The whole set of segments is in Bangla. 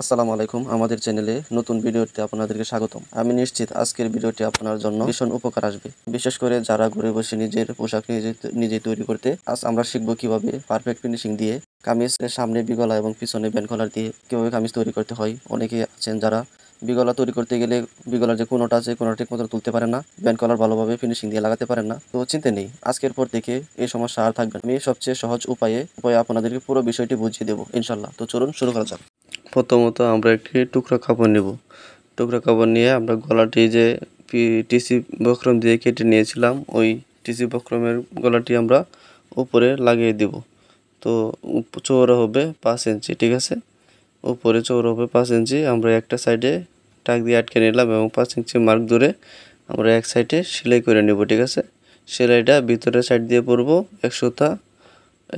আসসালামু আলাইকুম। আমাদের চ্যানেলে নতুন ভিডিওতে আপনাদেরকে স্বাগতম। আমি নিশ্চিত আজকের ভিডিওটি আপনার জন্য ভীষণ উপকার আসবে, বিশেষ করে যারা ঘরে বসে নিজের পোশাক নিজে তৈরি করতে। আজ আমরা শিখব কিভাবে পারফেক্ট ফিনিশিং দিয়ে কামিজের সামনে বি গলা এবং পিছনে ব্যান্ড কলার দিয়ে কিভাবে কামিজ তৈরি করতে হয়। অনেকে আছেন যারা বি গলা তৈরি করতে গেলে বি গলার যে কোনোটা আছে কোনোটা ঠিক মতো তুলতে পারেন না, ব্যান্ড কলার ভালোভাবে ফিনিশিং দিয়ে লাগাতে পারেন না। তো চিন্তা নেই, আজকের পর থেকে এই সমস্যা আর থাকবে না। আমি সবচেয়ে সহজ উপায়ে আপনাদেরকে পুরো বিষয়টি বুঝিয়ে দেবো ইনশাল্লাহ। তো চলুন শুরু করা যাক। প্রথমত আমরা একটি টুকরা কাপড় নেব। টুকরা কাপড় নিয়ে আমরা গলাটি যে টিসি বক্রম দিয়ে কেটে নিয়েছিলাম, ওই টিসি বক্রমের গলাটি আমরা উপরে লাগিয়ে দেব। তো চৌড়া হবে 5 ইঞ্চি, ঠিক আছে। উপরে চৌড়া হবে 5 ইঞ্চি। আমরা একটা সাইডে টাক দিয়ে আটকে নিলাম এবং 5 ইঞ্চি মার্ক ধরে আমরা এক সাইডে সেলাই করে নেব, ঠিক আছে। সেলাইটা ভিতরের সাইড দিয়ে পরবো 1 সুতা,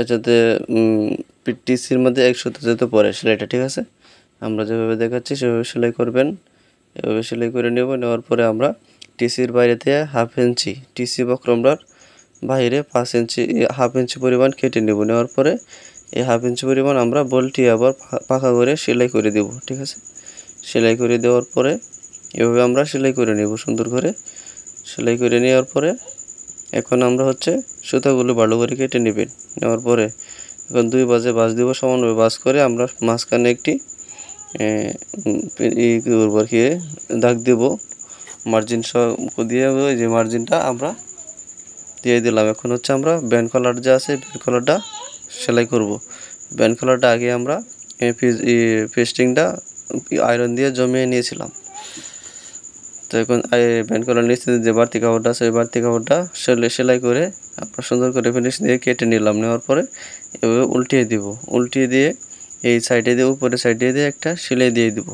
যাতে টিসির মধ্যে 1 সুতা যাতে পরে সেলাইটা, ঠিক আছে। আমরা যেভাবে দেখাচ্ছি সেভাবে সেলাই করবেন। এভাবে সেলাই করে নেওয়ার পরে আমরা টিসির বাইরেতে 1/2 ইঞ্চি টিসি বক্রমটার বাইরে 5 ইঞ্চি 1/2 ইঞ্চি পরিমাণ কেটে নেওয়ার পরে এই 1/2 ইঞ্চি পরিমাণ আমরা বলটি আবার পাকা করে সেলাই করে দেব, ঠিক আছে। সেলাই করে দেওয়ার পরে এভাবে আমরা সেলাই করে নেব সুন্দর করে। সেলাই করে নেওয়ার পরে এখন আমরা সুতাগুলো ভালো করে কেটে নেওয়ার পরে এখন 2 বাজে বাঁশ দিব, সমানভাবে বাঁশ করে আমরা মাঝখানে একটি দাগ দেব মার্জিন সহ দিয়ে। ওই যে মার্জিনটা আমরা দিয়ে দিলাম। এখন আমরা ব্যান্ড কলার যে আছে ব্যান্ড কলারটা সেলাই করব। ব্যান্ড কলারটা আগে আমরা পেস্টিংটা আয়রন দিয়ে জমিয়ে নিয়েছিলাম। তো এখন ব্যান্ড কলার নিচে যে বাড়তি কাপড়টা আছে ওই বাড়তি কাপড়টা সেলাই করে আমরা সুন্দর করে ফিনিশ দিয়ে কেটে নিলাম। নেওয়ার পরে এভাবে উল্টিয়ে দিব। উল্টিয়ে দিয়ে এই সাইডে দিয়ে উপরের সাইডে দিয়ে একটা সেলাই দিয়ে দিব।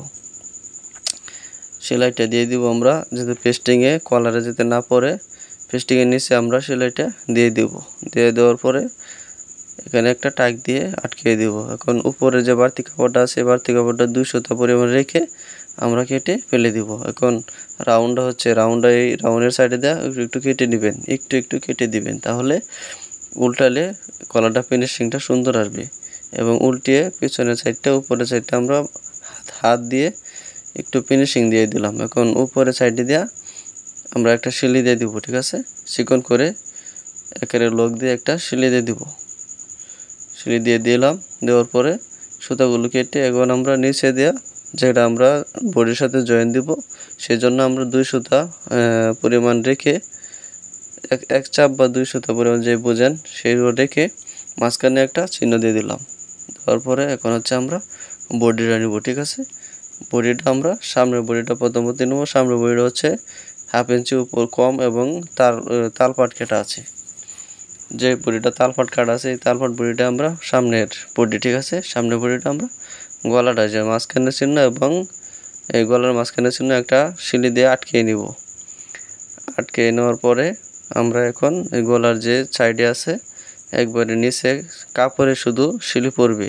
সেলাইটা দিয়ে দিব আমরা যাতে পেস্টিংয়ে কলারে যাতে না পড়ে। পেস্টিংয়ের নিচে আমরা সেলাইটা দিয়ে দেব। দিয়ে দেওয়ার পরে এখানে একটা টাক দিয়ে আটকে দেব। এখন উপরে যে বাড়তি কাপড়টা আছে বাড়তি কাপড়টা 2 সুতা পরিমাণ রেখে আমরা কেটে ফেলে দিব। এখন রাউন্ডটা এই রাউন্ডের সাইডে দেওয়া একটু কেটে নেবেন, একটু কেটে দিবেন, তাহলে উল্টালে কলারটা ফিনিশিংটা সুন্দর আসবে। এবং উল্টিয়ে পিছনের সাইডটা উপরের সাইডটা আমরা হাত দিয়ে একটু ফিনিশিং দিয়ে দিলাম। এখন উপরের সাইডে দেওয়া আমরা একটা সিলি দিয়ে দিব, ঠিক আছে। চিকন করে একেবারে লোক দিয়ে একটা সিলি দিয়ে দিব। সিলি দিয়ে দিলাম। দেওয়ার পরে সুতাগুলো কেটে এখন আমরা নিচে দেওয়া যেটা আমরা বডির সাথে জয়েন দিব, সেজন্য আমরা 2 সুতা পরিমাণ রেখে এক চাপ বা 2 সুতা পরিমাণ যে বোঝেন সেইগুলো রেখে মাঝখানে একটা চিহ্ন দিয়ে দিলাম। দেওয়ার পরে এখন আমরা বডিটা নিব, ঠিক আছে। বডিটা আমরা সামনের বডিটা প্রথমত নেব। সামনের বডিটা 1/2 ইঞ্চি উপর কম এবং তালপাট কাটা আছে। যে বডিটা তালপাট কাটা আছে এই তালপাট বডিটা আমরা সামনের বডি, ঠিক আছে। সামনের বডিটা আমরা গলাটা যে মাঝখানে চিহ্ন এবং এই গলার মাঝখানে চিহ্ন একটা সিলি দিয়ে আটকে নিব। আটকে নেওয়ার পরে আমরা এখন এই গলার যে সাইডে আছে একবারে নিচে কাপড়ে শুধু সিলি পড়বে।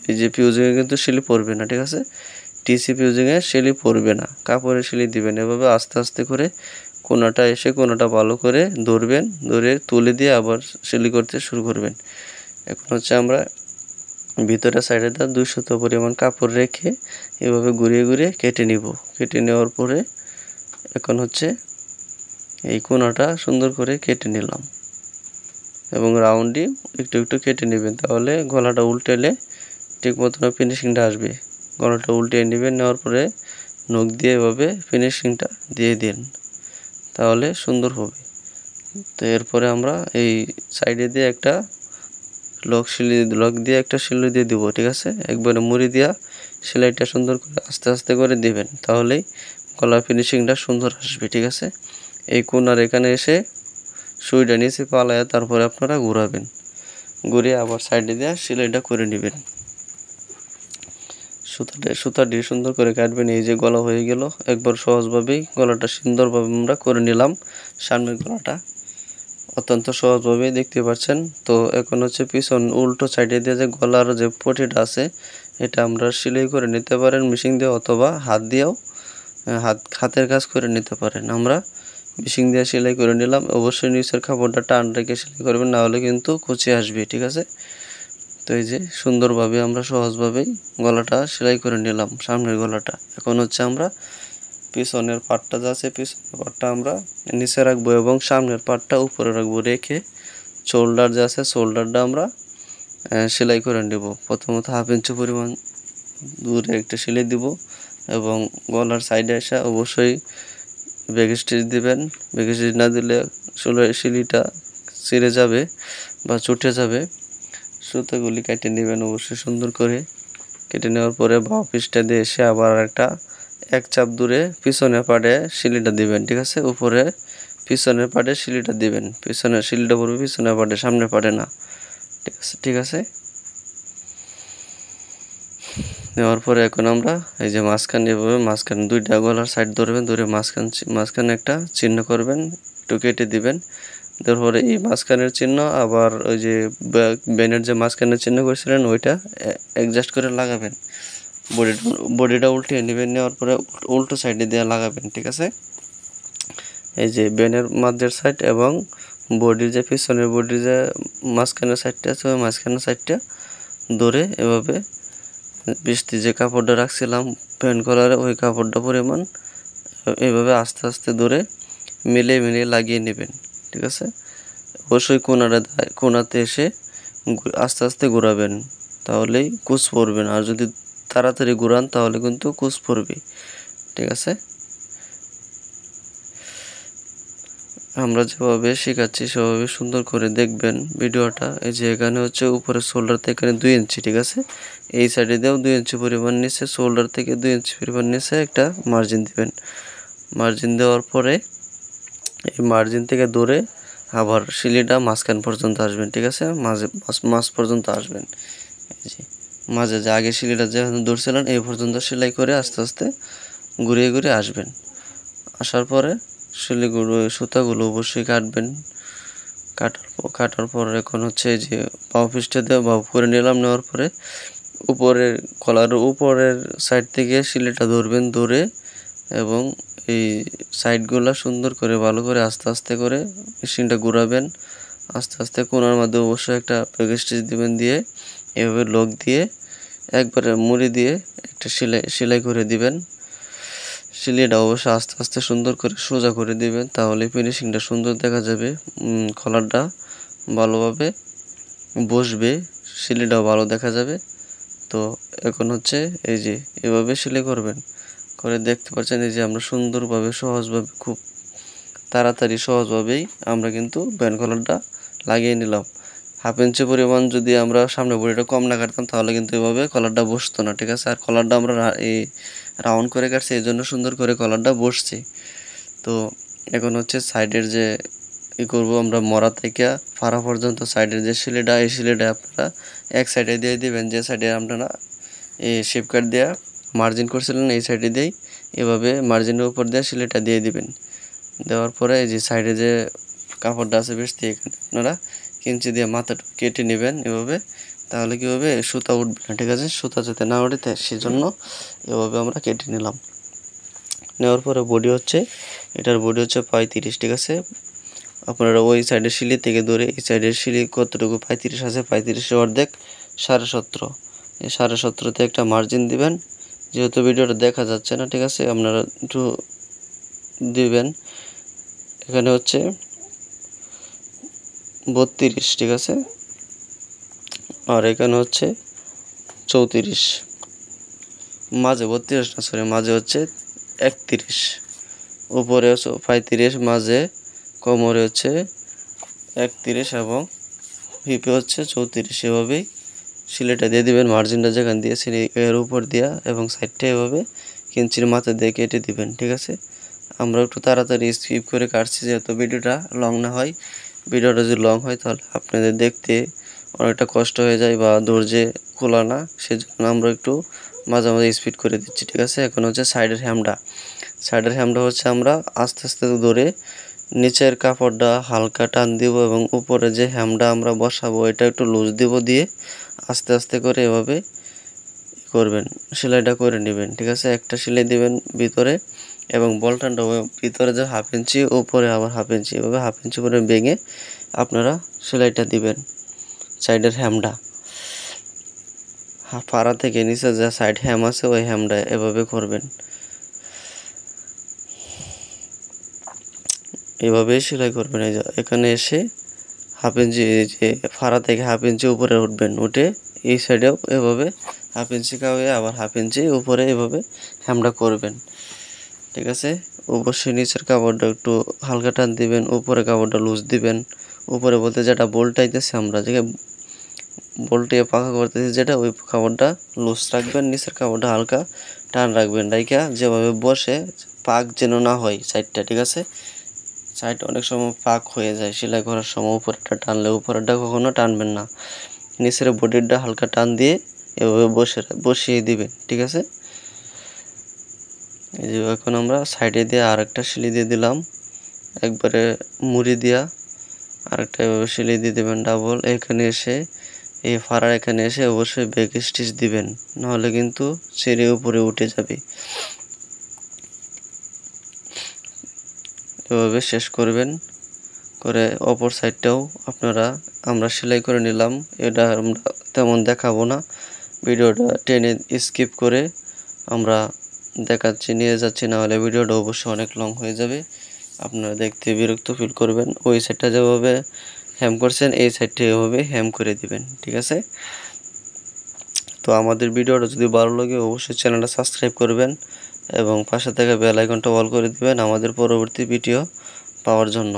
এই যে ফিউজিংয়ে কিন্তু সিলি পড়বে না, ঠিক আছে। টিসি ফিউজিংয়ে সিলি পড়বে না, কাপড়ে সিলি দিবেন। এভাবে আস্তে আস্তে করে কোনাটা এসে কোনাটা ভালো করে ধরবেন, ধরে তুলে দিয়ে আবার সিলি করতে শুরু করবেন। এখন আমরা ভিতরের সাইডে 2 সুতো পরিমাণ কাপড় রেখে এভাবে ঘুরিয়ে কেটে নিব। কেটে নেওয়ার পরে এখন এই কোনাটা সুন্দর করে কেটে নিলাম এবং রাউন্ডই একটু কেটে নেবেন, তাহলে গলাটা উল্টেলে ঠিক মতন ফিনিশিংটা আসবে। গলাটা উল্টে নেবেন। নেওয়ার পরে নখ দিয়ে এভাবে ফিনিশিংটা দিয়ে দিন, তাহলে সুন্দর হবে। তো এরপরে আমরা এই সাইডে দিয়ে একটা লক দিয়ে একটা সিলি দিয়ে দিব, ঠিক আছে। একবারে মুড়ি দিয়া সেলাইটা সুন্দর করে আস্তে করে দিবেন, তাহলেই গলার ফিনিশিংটা সুন্দর আসবে, ঠিক আছে। এই কোনার এখানে এসে সুইটা নিচে পালায়া তারপরে আপনারা ঘুরাবেন। ঘুরিয়ে আবার সাইডে দিয়ে সেলাইটা করে নেবেন। সুতাটি সুন্দর করে কাটবেন। এই যে গলা হয়ে গেল একবার সহজভাবেই গলাটা সুন্দরভাবে আমরা করে নিলাম। সামনের গলাটা অত্যন্ত সহজভাবেই দেখতে পাচ্ছেন। তো এখন পিছন উল্টো সাইডে দিয়ে যে গলার যে পটিটা আছে এটা আমরা সেলাই করে নিতে পারেন মেশিন দিয়ে, অথবা হাত দিয়েও হাতের কাজ করে নিতে পারেন। আমরা মেশিন দিয়ে সেলাই করে নিলাম। অবশ্যই নিচের কাপড়টা টান রেখে সেলাই করবেন, না হলে কিন্তু কুচি আসবে, ঠিক আছে। তো এই যে সুন্দরভাবে আমরা সহজভাবেই গলাটা সেলাই করে নিলাম, সামনের গলাটা। এখন হচ্ছে আমরা পিছনের পাটটা যা আছে পিছনের পাটটা আমরা নিচে রাখবো এবং সামনের পাটটা উপরে রাখবো, রেখে শোল্ডার যা আছে শোল্ডারটা আমরা সেলাই করে নেব। প্রথমত 1/2 ইঞ্চি পরিমাণ দূরে একটা সেলাই দিব এবং গলার সাইডে এসে অবশ্যই ব্যাক স্টিচ দিবেন। ব্যাক স্টিচ না দিলে সিলিটা ছিঁড়ে যাবে বা চুটে যাবে। সুতাগুলি কেটে নেবেন অবশ্যই সুন্দর করে। কেটে নেওয়ার পরে বাঁ পিসটা দিয়ে এসে আবার একটা এক চাপ দূরে পিছনের পাটে সিলিটা দিবেন, ঠিক আছে। উপরে পিছনের পাটে সিলিটা দিবেন, পিছনের সিলিটা পড়বে পিছনের পাটে, সামনের পাটে না, ঠিক আছে। ঠিক আছে, নেওয়ার পরে এখন আমরা এই যে মাঝখানে এভাবে মাঝখানে দুইটা গলার সাইড ধরবেন, ধরে মাঝখানে একটা চিহ্ন করবেন, একটু কেটে দিবেন। তারপরে এই মাঝখানের চিহ্ন আবার ওই যে বেনের যে মাঝখানের চিহ্ন করেছিলেন ওইটা অ্যাডজাস্ট করে লাগাবেন। বডিটা উল্টিয়ে নেবেন, নেওয়ার পরে উল্টো সাইডে দিয়ে লাগাবেন, ঠিক আছে। এই যে বেনের মাঝের সাইড এবং বডির যে পিছনের বডির যে মাঝখানের সাইডটা আছে ওই মাঝখানের সাইডটা ধরে এভাবে বৃষ্টি যে কাপড়টা রাখছিলাম প্যান্ট কলারে ওই কাপড়টা পরিমাণ এইভাবে আস্তে আস্তে ধরে মিলিয়ে লাগিয়ে নেবেন, ঠিক আছে। অবশ্যই কোনাতে এসে আস্তে আস্তে ঘোরাবেন, তাহলেই কুচ পড়বে না। আর যদি তাড়াতাড়ি ঘোরান তাহলে কিন্তু কুচ পড়বে, ঠিক আছে। আমরা যেভাবে শেখাচ্ছি সেভাবে সুন্দর করে দেখবেন ভিডিওটা। এই যে এখানে হচ্ছে উপরে শোল্ডার থেকে এখানে 2 ইঞ্চি, ঠিক আছে। এই সাইডে দিয়েও 2 ইঞ্চি পরিমাণ নিচে, শোল্ডার থেকে 2 ইঞ্চি পরিমাণ নিচে একটা মার্জিন দিবেন। মার্জিন দেওয়ার পরে এই মার্জিন থেকে ধরে আবার সিলিটা মাঝখান পর্যন্ত আসবেন, ঠিক আছে। মাঝ পর্যন্ত আসবেন। এই যে মাঝে যে আগে সিলিটা যেখানে ধরছিলেন এই পর্যন্ত সেলাই করে আস্তে আস্তে ঘুরিয়ে আসবেন। আসার পরে সিলিগুলো সুতাগুলো অবশ্যই কাটবেন। কাটার পর এখন হচ্ছে যে বাহু পিসটা দিয়ে বাহু করে নিলাম, নেওয়ার পরে উপরের কলারের উপরের সাইড থেকে সিলিটা ধরবেন, ধরে এবং এই সাইডগুলো সুন্দর করে ভালো করে আস্তে আস্তে করে মেশিনটা ঘোরাবেন। আস্তে আস্তে কোণার মধ্যে অবশ্যই একটা ব্যাক স্টিচ দিবেন, দিয়ে এভাবে লক দিয়ে একবারে মুড়ি দিয়ে একটা সেলাই করে দিবেন। সিলিটা অবশ্যই আস্তে আস্তে সুন্দর করে সোজা করে দিবেন, তাহলে ফিনিশিংটা সুন্দর দেখা যাবে, কলারটা ভালোভাবে বসবে, সিলিটাও ভালো দেখা যাবে। তো এখন হচ্ছে এই যে এভাবে সেলাই করবেন, করে দেখতে পাচ্ছেন এই যে আমরা সুন্দরভাবে সহজভাবে খুব তাড়াতাড়ি সহজভাবেই আমরা কিন্তু ব্যান্ড কলারটা লাগিয়ে নিলাম। 1/2 ইঞ্চি পরিমাণ যদি আমরা সামনে বডিটা কম না কাটতাম তাহলে কিন্তু এভাবে কলারটা বসতো না, ঠিক আছে। আর কলারটা আমরা এই রাউন্ড করে কাটছি এই জন্য সুন্দর করে কলারটা বসছে। তো এখন হচ্ছে সাইডের যে করব আমরা মরা থেকে ফাড়া পর্যন্ত সাইডের যে সিলিটা এই সিলিটা আপনারা এক সাইডে দিয়ে দিবেন, যে সাইডে আপনারা এই শেপ কাট দেওয়া মার্জিন করছিলেন এই সাইডে দিয়েই এভাবে মার্জিনের উপর দিয়ে সিলিটা দিয়ে দিবেন। দেওয়ার পরে এই যে সাইডে যে কাপড়টা আছে বেশ এখানে আপনারা কিঞ্চি দিয়ে মাথাটা কেটে নেবেন এভাবে, তাহলে কী হবে সুতা উঠবে না, ঠিক আছে। সুতা যাতে না উঠে সেজন্য এভাবে আমরা কেটে নিলাম। নেওয়ার পরে বডি হচ্ছে এটার বডি হচ্ছে 35, ঠিক আছে। আপনারা ওই সাইডের সিলি থেকে ধরে এই সাইডের সিলি কতটুকু 35 আছে, 35-এর অর্ধেক 17.5, এই 17.5-তে একটা মার্জিন দিবেন। যেহেতু ভিডিওটা দেখা যাচ্ছে না, ঠিক আছে, আপনারা একটু দিবেন। এখানে হচ্ছে 32, ঠিক আছে। আর এখানে হচ্ছে 34, মাঝে 32 না সরি মাঝে হচ্ছে 31, উপরে হচ্ছে 35, মাঝে কোমরে হচ্ছে 31 এবং হিপে হচ্ছে 34। এভাবেই সিলাইটা দিয়ে দিবেন, মার্জিনটা যেখানে দিয়েছেন এর উপর দিয়া এবং সাইডটা এভাবে কিঞ্চির মাথা দিয়ে কেটে দিবেন, ঠিক আছে। আমরা একটু তাড়াতাড়ি স্কিপ করে কাটছি যেহেতু ভিডিওটা লং না হয়। ভিডিওটা যদি লং হয় তাহলে আপনাদের দেখতে অনেকটা কষ্ট হয়ে যায় বা ধৈর্যে খোলা না, সেজন্য আমরা একটু মাঝে মাঝে স্পিড করে দিচ্ছি, ঠিক আছে। এখন হচ্ছে সাইডের হ্যামটা হচ্ছে আমরা আস্তে আস্তে ধরে নিচের কাপড়টা হালকা টান দিব এবং উপরে যে হ্যামটা আমরা বসাবো এটা একটু লুজ দিব, দিয়ে আস্তে আস্তে করে এভাবে করবেন, সেলাইটা করে নেবেন, ঠিক আছে। একটা সেলাই দিবেন ভিতরে এবং বলটানটা ভিতরে যে 1/2 ইঞ্চি উপরে আবার 1/2 ইঞ্চি, এভাবে 1/2 ইঞ্চি করে ভেঙে আপনারা সেলাইটা দিবেন সাইডের হ্যামটা। পাড়া থেকে নিচে যে সাইড হ্যাম আছে ওই হ্যামটা এভাবে করবেন। এভাবে সেলাই করবেন। এই যে এখানে এসে হাফ ইঞ্চি, যে ফাড়া থেকে হাফ ইঞ্চি উপরে উঠবেন, উঠে এই সাইডেও এভাবে হাফ ইঞ্চি কাউয়ে আবার হাফ ইঞ্চি উপরে এভাবে হ্যামটা করবেন। ঠিক আছে, অবশ্যই নিচের কাপড়টা একটু হালকা টান দিবেন, উপরে কাপড়টা লুজ দিবেন। উপরে বলতে যেটা বোল্টাইতেছে আমরা, যে বোল্টে পাকা করতেছি যেটা, ওই কাপড়টা লুজ রাখবেন, নিচের কাপড়টা হালকা টান রাখবেন। রাইখা যেভাবে বসে পাক যেন না হয় সাইডটা। ঠিক আছে, সাইড অনেক সময় পাক হয়ে যায় সেলাই করার সময়, উপরেরটা টানলে উপরেরটা কখনো টানবেন না। নিচের বডিটা হালকা টান দিয়ে এভাবে বসিয়ে দিবেন। ঠিক আছে, এই যে এখন আমরা সাইডে দিয়ে আরেকটা সেলাই দিয়ে দিলাম, একবারে মুড়ি দিয়া আরেকটা এভাবে সেলাই দিয়ে দেবেন ডাবল। এখানে এসে এই ফাড়ার এখানে এসে অবশ্যই ব্যাক স্টিচ দিবেন, নাহলে কিন্তু ছিঁড়ে উপরে উঠে যাবে। এভাবে শেষ করবেন, করে অপর সাইডটাও আমরা সেলাই করে নিলাম। এটা আমরা তেমন দেখাবো না, ভিডিওটা টেনে স্কিপ করে আমরা দেখাচ্ছি, নিয়ে যাচ্ছি, না হলে ভিডিওটা অবশ্যই অনেক লং হয়ে যাবে, আপনারা দেখতে বিরক্ত ফিল করবেন। ওই সাইডটা যেভাবে হ্যাম করছেন এই সাইডটা এভাবে হ্যাম করে দিবেন। ঠিক আছে, তো আমাদের ভিডিওটা যদি ভালো লাগে অবশ্যই চ্যানেলটা সাবস্ক্রাইব করবেন এবং পাশে থেকে বেল আইকনটা অল করে দিবেন আমাদের পরবর্তী ভিডিও পাওয়ার জন্য।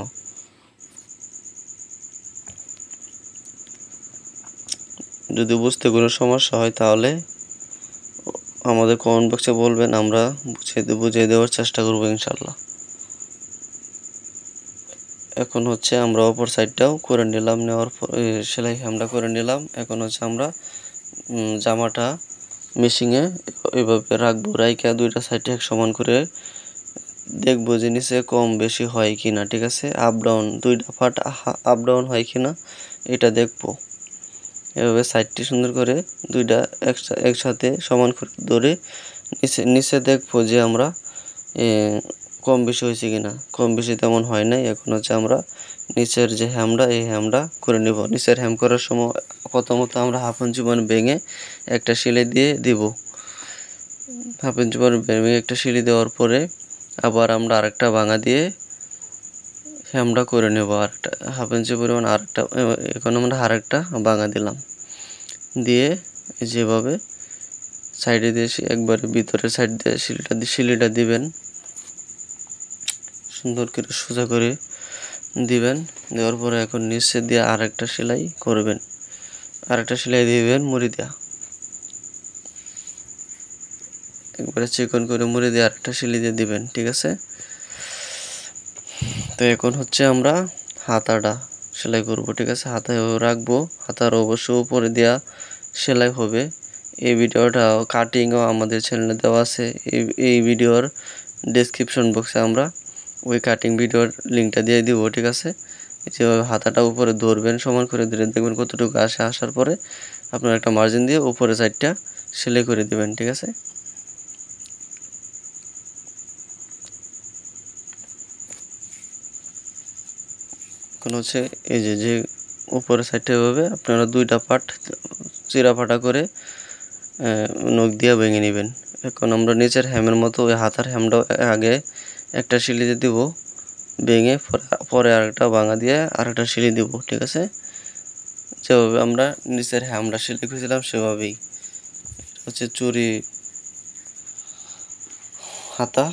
যদি বুঝতে কোনো সমস্যা হয় তাহলে আমাদের কমেন্ট বক্সে বলবেন, আমরা বুঝিয়ে দেওয়ার চেষ্টা করব ইনশাল্লাহ। এখন হচ্ছে আমরা অপর সাইডটাও করে নিলাম, নেওয়ার পর সেলাই আমরা করে নিলাম। এখন হচ্ছে আমরা জামাটা মেশিনে এভাবে রাখবো, রাইখা দুইটা সাইডে এক সমান করে দেখবো যে নিচে কম বেশি হয় কিনা। ঠিক আছে, আপ ডাউন দুইটা পার্ট আপ ডাউন হয় কিনা এটা দেখবো। এভাবে সাইডটি সুন্দর করে দুইটা একসাথে সমান করে ধরে নিচে দেখবো যে আমরা কম বেশি হয়েছে কিনা। কম বেশি তেমন হয় নাই। এখন হচ্ছে আমরা নিচের যে হ্যামটা এই হ্যামটা করে নেব। নিচের হ্যাম করার সময় প্রথমত আমরা হাফ ইঞ্চি ভেঙে একটা সেলাই দিয়ে দিব। হাফ ইঞ্চি ভেঙে একটা সেলাই দেওয়ার পরে আবার আমরা আরেকটা ভাঙা দিয়ে হ্যামটা করে নেব, আরেকটা হাফ ইঞ্চি পরিমাণ আরেকটা। এখন আমরা আরেকটা ভাঙা দিলাম, দিয়ে যেভাবে সাইডে দিয়ে একবারে ভিতরের সাইড দিয়ে সিলিটা দিবেন, সুন্দর করে সোজা করে দিবেন। দেওয়ার পরে এখন নিচে দিয়ে আরেকটা সেলাই করবেন, আরেকটা সেলাই দিবেন মুড়ি দেওয়া, একবারে চিকন করে মুড়ি দিয়ে আরেকটা সেলাই দিয়ে দিবেন। ঠিক আছে, তো এখন হচ্ছে আমরা হাতাটা সেলাই করব। ঠিক আছে, হাতায় রাখবো, হাতার অবশ্য উপরে দেওয়া সেলাই হবে। এই ভিডিওটা কাটিংও আমাদের চ্যানেলে দেওয়া আছে। এই ভিডিওর ডেসক্রিপশন বক্সে আমরা ওই কাটিং ভিডিওর লিঙ্কটা দিয়ে দিব। ঠিক আছে, যেভাবে হাতাটা উপরে ধরবেন, সমান করে ধরে দেখবেন কতটুকু আসার পরে আপনার একটা মার্জিন দিয়ে উপরে সাইডটা সেলাই করে দিবেন। ঠিক আছে, এখন হচ্ছে এই যে উপরের সাইডটা এভাবে আপনারা দুইটা পার্ট চিরা ফাটা করে নখ দিয়ে ভেঙে নেবেন। এখন আমরা নিচের হ্যামের মতো ওই হাতার হ্যামটা আগে একটা সিলি দিয়ে দিব, ভেঙে পরে আরেকটা ভাঙা দিয়ে আরেকটা সিলি দিব। ঠিক আছে, যেভাবে আমরা নিচের হ্যামটা সেলাই করেছিলাম সেভাবেই। হচ্ছে চুরি হাতা,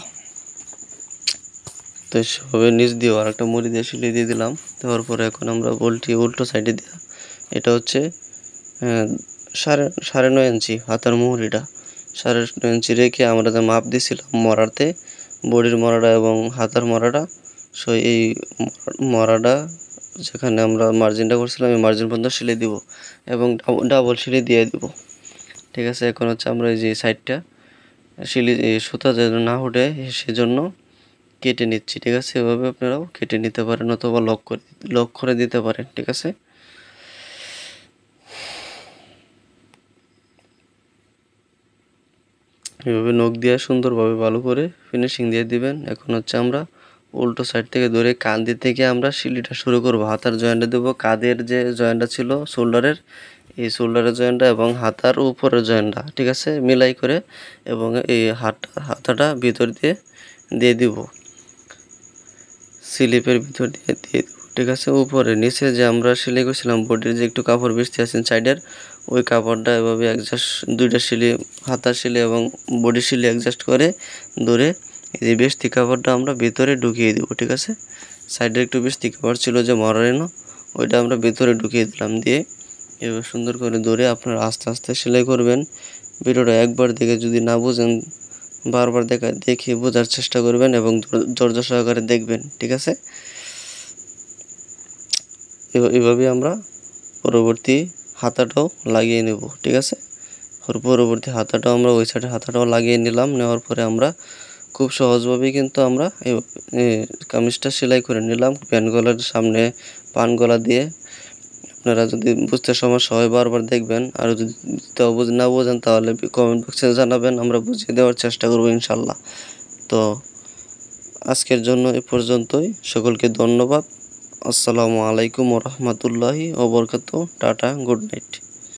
তো সেভাবে নিচ দিয়েও আরেকটা মুড়ি দিয়ে সিলাই দিয়ে দিলাম। দেওয়ার পরে এখন আমরা বলটি উল্টো সাইডে দেওয়া, এটা হচ্ছে 9.5 ইঞ্চি হাতার মুহুরিটা। 9.5 ইঞ্চি রেখে আমরা যে মাপ দিয়েছিলাম মরাতে, বডির মরাটা এবং হাতার মরাটা, সো এই মরাটা যেখানে আমরা মার্জিনটা করছিলাম এই মার্জিন পর্যন্ত সেলাই দিব এবং ডাবল সেলাই দিয়ে দিব। ঠিক আছে, এখন হচ্ছে আমরা এই যে সাইডটা সুতা যেন না উঠে সেজন্য কেটে নিচ্ছি। ঠিক আছে, এভাবে আপনারাও কেটে নিতে পারেন অথবা লক করে দিতে পারেন। ঠিক আছে, এভাবে নখ দিয়ে সুন্দরভাবে ভালো করে ফিনিশিং দিয়ে দিবেন। এখন হচ্ছে আমরা উল্টো সাইড থেকে ধরে কাঁধি থেকে আমরা সিলিটা শুরু করব, হাতার জয়েন্টে দেবো। কাঁধের যে জয়েন্টটা ছিল শোল্ডারের এই শোল্ডারের জয়েন্টটা এবং হাতার উপরের জয়েন্টটা, ঠিক আছে, মিলাই করে এবং এই হাতাটা ভিতর দিয়ে দিব, স্লিপের ভিতর দিয়ে দিব, ঠিক আছে। উপরে নিচে যে আমরা সেলাই করছিলাম বডির যে একটু কাপড় বেশি আছেন সাইডের, ওই কাপড়টা এভাবে অ্যাডজাস্ট, দুইটা সিলি, হাতার সিলি এবং বডি সিলি অ্যাডজাস্ট করে ধরে এই যে বেশি কাপড়টা আমরা ভিতরে ঢুকিয়ে দিব, ঠিক আছে। সাইডে একটু বেশি কাপড় ছিল যে মরানো, ওইটা আমরা ভিতরে ঢুকিয়ে দিলাম, দিয়ে এবার সুন্দর করে ধরে আপনারা আস্তে আস্তে সেলাই করবেন। ভিডিওটা একবার দেখে যদি না বুঝেন বারবার দেখে বোঝার চেষ্টা করবেন এবং ধৈর্য সহকারে দেখবেন, ঠিক আছে। এভাবে আমরা পরবর্তী হাতাটাও লাগিয়ে নেব, ঠিক আছে। পরবর্তী হাতাটাও আমরা ওই সাইডে হাতাটাও লাগিয়ে নিলাম। নেওয়ার পরে আমরা খুব সহজভাবেই কিন্তু আমরা কামিজটা সেলাই করে নিলাম। প্যান গলার সামনে পান গলা দিয়ে। আপনারা যদি বুঝতে সমস্যা হয় বারবার দেখবেন, আর যদি না বোঝেন তাহলে কমেন্ট বক্সে জানাবেন, আমরা বুঝিয়ে দেওয়ার চেষ্টা করব ইনশাল্লাহ। তো আজকের জন্য এ পর্যন্তই। সকলকে ধন্যবাদ। আসসালামু আলাইকুম ওয়া রাহমাতুল্লাহি ওয়া বারাকাতুহু। Tata, good night.